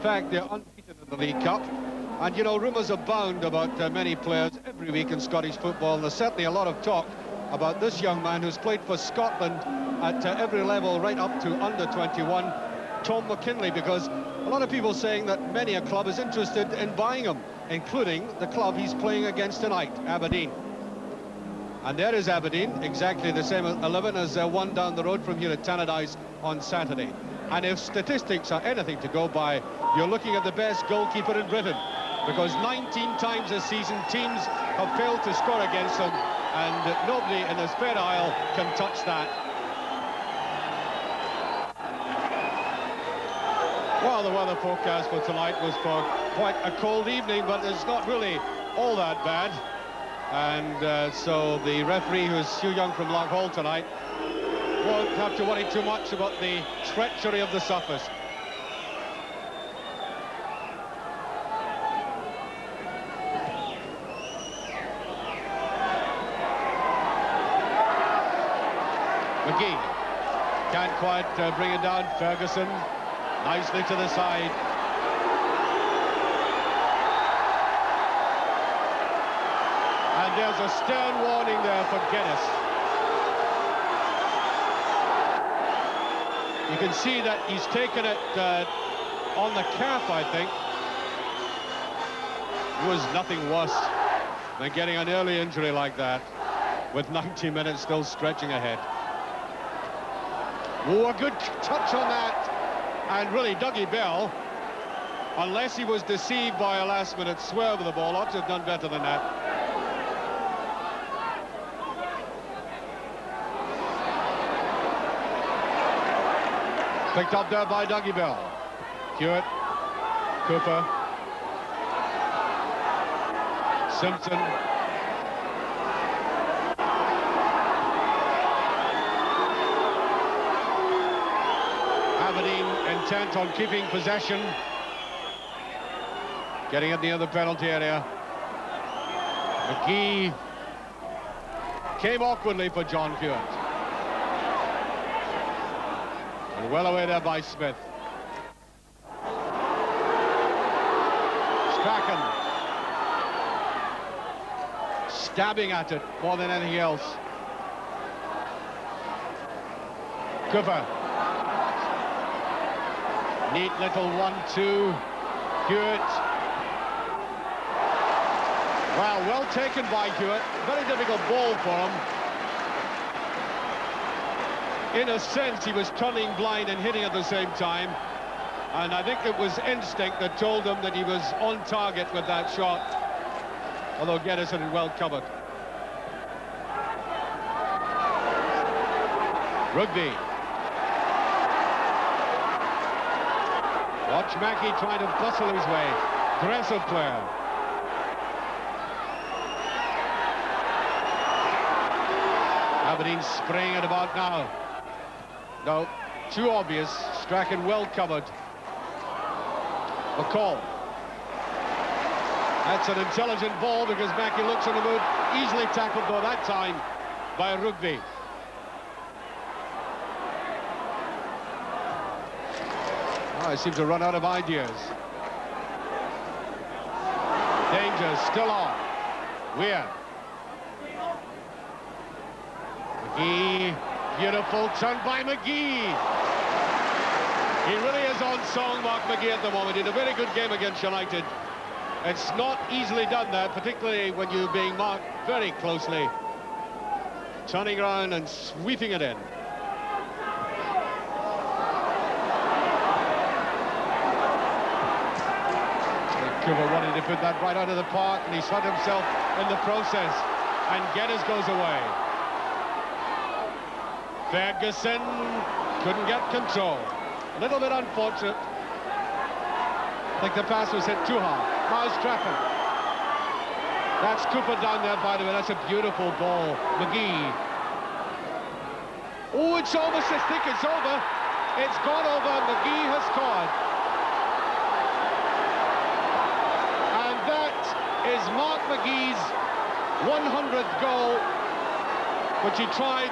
fact, they're unbeaten in the League Cup. And, you know, rumours abound about many players every week in Scottish football. And there's certainly a lot of talk about this young man who's played for Scotland at every level, right up to under 21, Tom McKinley, because a lot of people saying that many a club is interested in buying him, including the club he's playing against tonight, Aberdeen. And there is Aberdeen, exactly the same 11 as one down the road from here at Tannadice on Saturday. And if statistics are anything to go by, you're looking at the best goalkeeper in Britain, because 19 times this season teams have failed to score against them, and nobody in the Spare Isle can touch that. Well, the weather forecast for tonight was for quite a cold evening, but it's not really all that bad. And so the referee, who's Hugh Young from Loch Hall tonight, won't have to worry too much about the treachery of the surface. McGee can't quite bring it down. Ferguson nicely to the side. And there's a stern warning there for Guinness. You can see that he's taken it on the calf, I think. It was nothing worse than getting an early injury like that, with 90 minutes still stretching ahead. Oh, a good touch on that. And really, Dougie Bell, unless he was deceived by a last-minute swerve of the ball, ought to have done better than that. Picked up there by Dougie Bell. Hewitt, Cooper, Simpson. Aberdeen intent on keeping possession. Getting it near the penalty area. McGee came awkwardly for John Hewitt. And well away there by Smith. Strachan. Stabbing at it more than anything else. Cooper. Neat little 1-2. Hewitt. Well taken by Hewitt. Very difficult ball for him. In a sense, he was turning blind and hitting at the same time. And I think it was instinct that told him that he was on target with that shot. Although Geddes had it well covered. Rugby. Watch Mackey trying to bustle his way. Aggressive player. Aberdeen spraying it about now. No, too obvious. Strachan well covered. McCall. That's an intelligent ball because Mackey looks on the move. Easily tackled though that time by Rugby. I seem to run out of ideas. Danger still on. Weir. McGee. Beautiful turn by McGee. He really is on song, Mark McGee, at the moment. He had a very good game against United. It's not easily done that, particularly when you're being marked very closely. Turning around and sweeping it in. Cooper wanted to put that right out of the park, and he's hurt himself in the process. And Geddes goes away. Ferguson couldn't get control. A little bit unfortunate. I think the pass was hit too hard. Now Strachan. That's Cooper down there, by the way. That's a beautiful ball. McGee. Oh, it's almost, I think it's over. It's gone over. McGee has scored. And that is Mark McGee's 100th goal, which he tried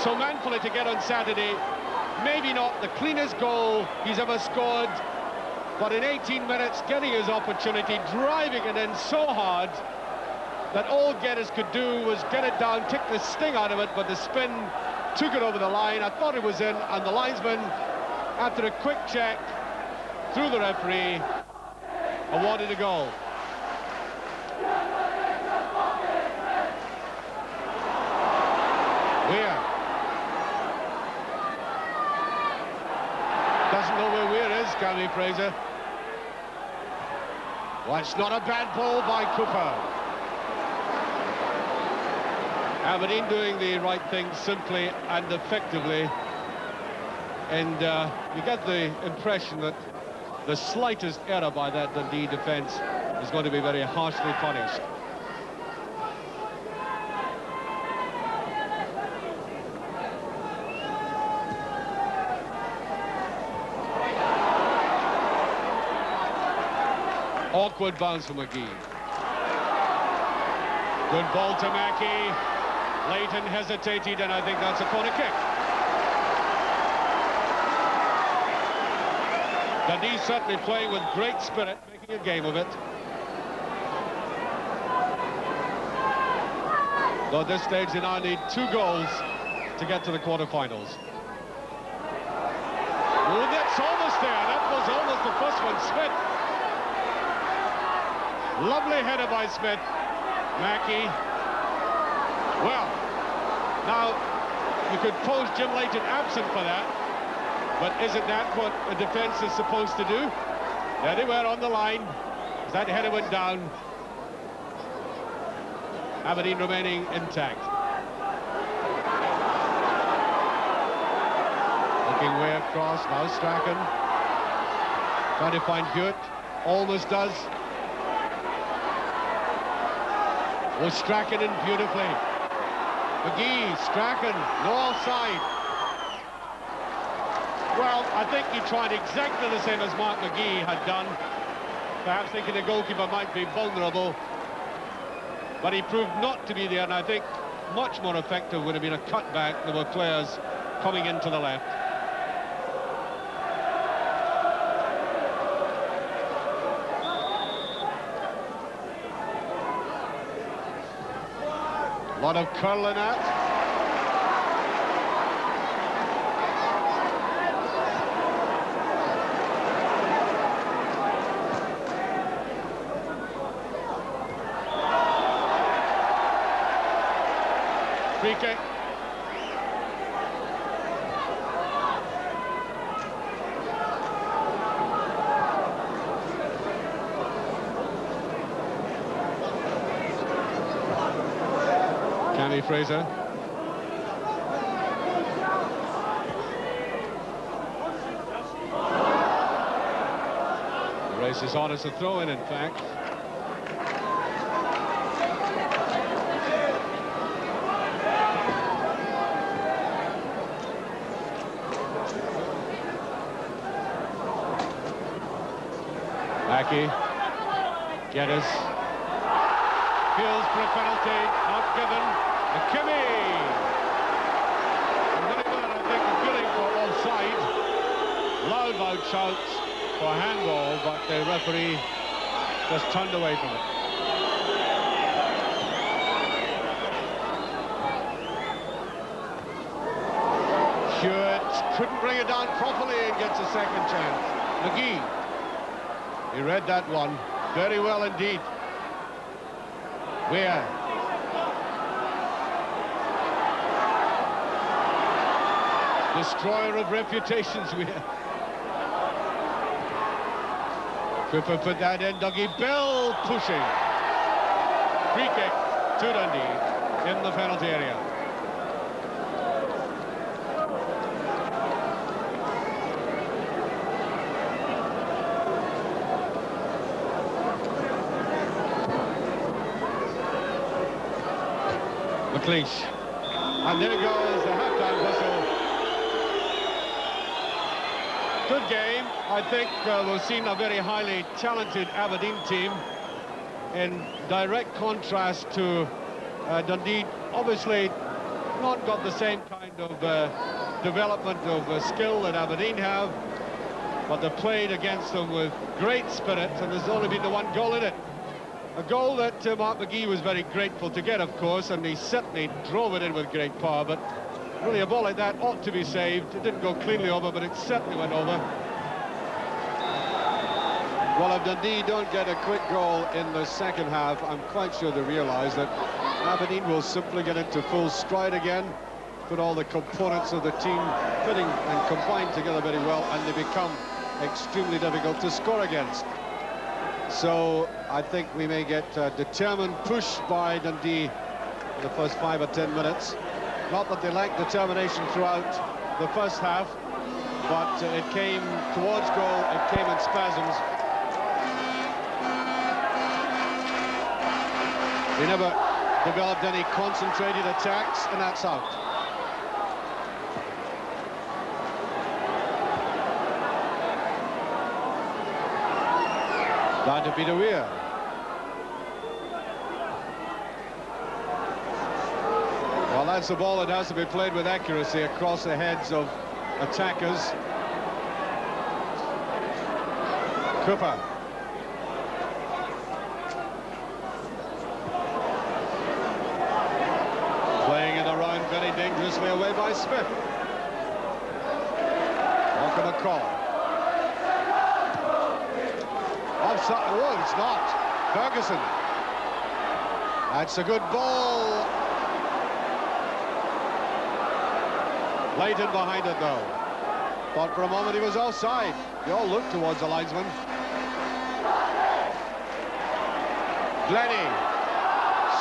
so manfully to get on Saturday. Maybe not the cleanest goal he's ever scored, but in 18 minutes, getting his opportunity, driving it in so hard that all Geddes could do was get it down, take the sting out of it, but the spin took it over the line. I thought it was in, and the linesman, after a quick check through the referee, awarded a goal. Weir doesn't know where Weir is, Cammy Fraser. Well, it's not a bad ball by Cooper. Aberdeen doing the right thing simply and effectively, and you get the impression that the slightest error by that Dundee defence is going to be very harshly punished. Awkward bounce from McGee. Good ball to Mackey. Leighton hesitated, and I think that's a corner kick. Dundee certainly playing with great spirit, making a game of it. Though at this stage they now need 2 goals to get to the quarterfinals. Oh, that's almost there. That was almost the first one. Smith. Lovely header by Smith. Mackey. Well, now you could pose Jim Leighton absent for that, but isn't that what a defence is supposed to do? There they were on the line. That header went down. Aberdeen remaining intact. Looking way across, now Strachan. Trying to find Hewitt. Almost does. Oh, Strachan in beautifully. McGee, Strachan, no offside. Well, I think he tried exactly the same as Mark McGee had done. Perhaps thinking the goalkeeper might be vulnerable. But he proved not to be there, and I think much more effective would have been a cutback. There were players coming into the left. A lot of curling out. Free kick. Cammy Fraser. The race is on as a throw-in, in fact. Mackey. Geddes. Feels for a penalty, not given. McKimmie! I think appealing for offside. Loud shouts for handball, but the referee just turned away from it. Hewitt couldn't bring it down properly and gets a second chance. McGee. He read that one very well indeed. Weir. Destroyer of reputations, Weir. Cooper put that in. Dougie Bell pushing. Free kick to Dundee in the penalty area. McLeish. And there goes the half-time whistle. Good game. I think we've seen a very highly talented Aberdeen team in direct contrast to Dundee. Obviously not got the same kind of development of skill that Aberdeen have. but they've played against them with great spirit, and there's only been the one goal in it. A goal that Mark McGee was very grateful to get, of course, and he certainly drove it in with great power, but really a ball like that ought to be saved. It didn't go cleanly over, but it certainly went over. Well, if Dundee don't get a quick goal in the second half, I'm quite sure they realise that Aberdeen will simply get into full stride again, put all the components of the team fitting and combined together very well, and they become extremely difficult to score against. So I think we may get a determined push by Dundee in the first 5 or 10 minutes. Not that they lacked determination throughout the first half, but it came towards goal, it came in spasms. They never developed any concentrated attacks, and that's out. Down to Peter Weir. Well, that's the ball that has to be played with accuracy across the heads of attackers. Cooper. Playing it around very dangerously away by Smith. Walker McCall. Offside. Oh, it's not. Ferguson. That's a good ball. Late in behind it, though. Thought for a moment he was offside. They all looked towards the linesman. Glennie.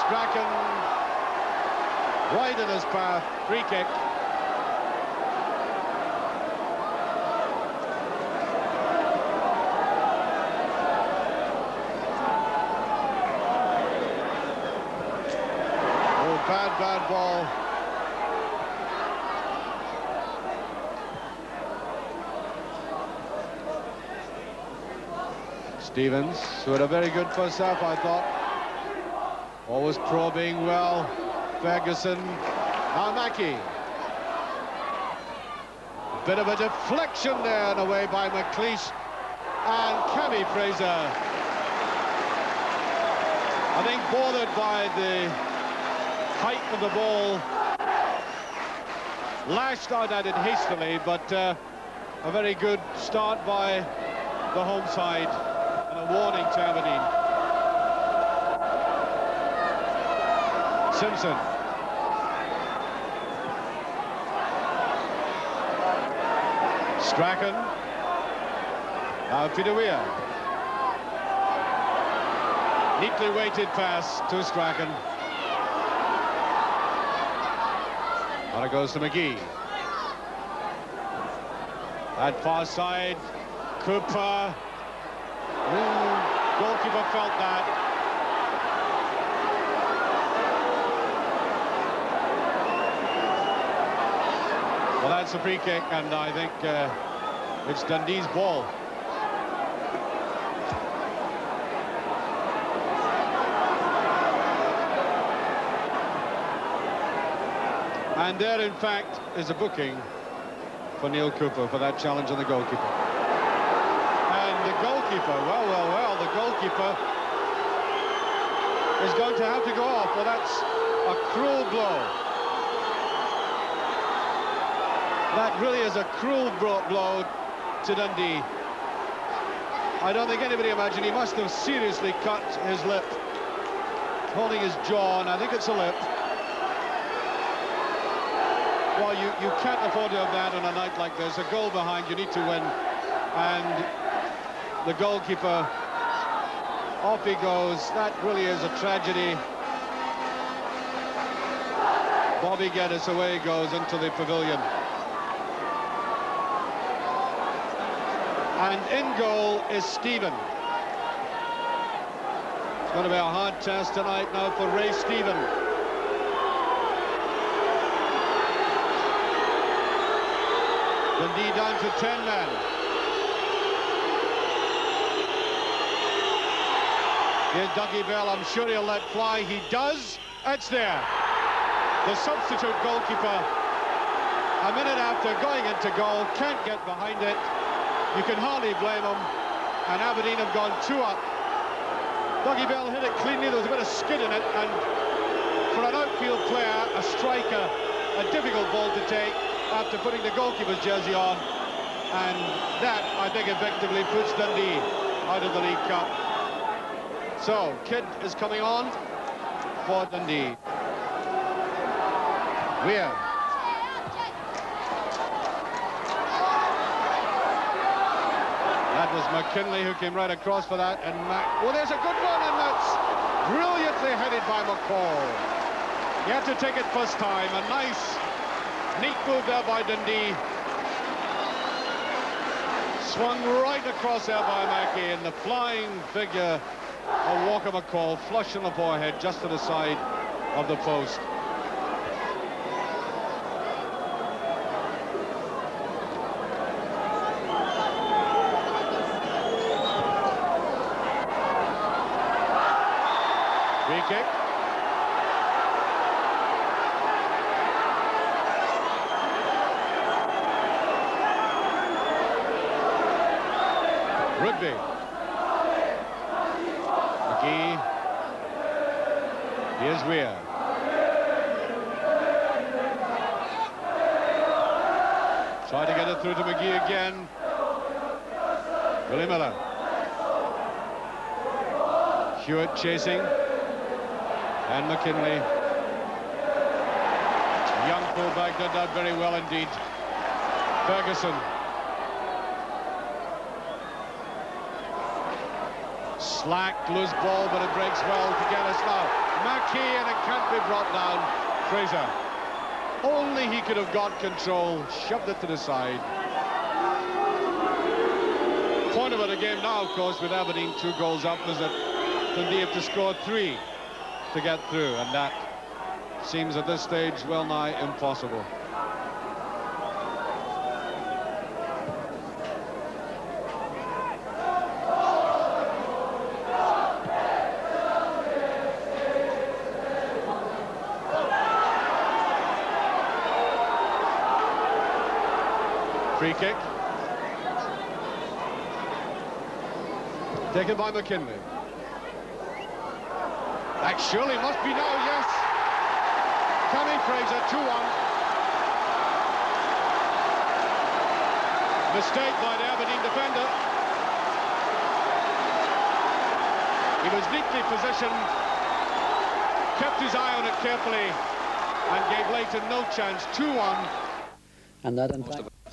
Strachan. Right in his path. Free kick. Bad ball. Stevens, who had a very good first half, I thought. Always probing well. Ferguson. Now Mackie. Bit of a deflection there and away by McLeish. And Cammy Fraser, I think, bothered by the height of the ball, lashed out at it hastily, but a very good start by the home side, and a warning to Aberdeen. Simpson. Strachan. Now Peter Weir. Neatly weighted pass to Strachan. And it goes to McGee. At far side, Cooper. Goalkeeper felt that. Well, that's a free kick, and I think it's Dundee's ball. And there, in fact, is a booking for Neil Cooper for that challenge on the goalkeeper. And the goalkeeper, well, the goalkeeper is going to have to go off. Well, that's a cruel blow. That really is a cruel blow to Dundee. I don't think anybody imagined. He must have seriously cut his lip, holding his jaw, and I think it's a lip. Well, you can't afford to have that on a night like this. A goal behind, you need to win. And the goalkeeper, off he goes. That really is a tragedy. Bobby Geddes, away he goes into the pavilion. And in goal is Stephen. It's going to be a hard task tonight now for Ray Stephen. Dundee down to 10 men. Here's Dougie Bell. I'm sure he'll let fly. He does. It's there. The substitute goalkeeper, a minute after going into goal, can't get behind it. You can hardly blame them. And Aberdeen have gone 2 up. Dougie Bell hit it cleanly. There was a bit of skid in it. And for an outfield player, a striker, a difficult ball to take after putting the goalkeeper's jersey on. And that, I think, effectively puts Dundee out of the League Cup. So, Kidd is coming on for Dundee. Weir. That was McKinley who came right across for that. And well, there's a good one, and that's brilliantly headed by McCall. He had to take it first time. A nice, neat move there by Dundee. Swung right across there by Mackey, and the flying figure of Walker McCall flush on the forehead just to the side of the post. Free kick. Rugby. McGee. Here's Weir. Try to get it through to McGee again. Willie Miller. Hewitt chasing. And McKinley. Young fullback did that very well indeed. Ferguson. Slack, loose ball, but it breaks well to get us now. Mackey, and it can't be brought down. Fraser. Only he could have got control, shoved it to the side. Point of the game now, of course, with Aberdeen 2 goals up, is that Dundee have to score 3 to get through, and that seems at this stage well nigh impossible. Free kick. Taken by McKinley. That surely must be now, yes. Cammy Fraser, 2-1. Mistake by the Aberdeen defender. He was neatly positioned, kept his eye on it carefully, and gave Leighton no chance. 2-1. And that, in fact...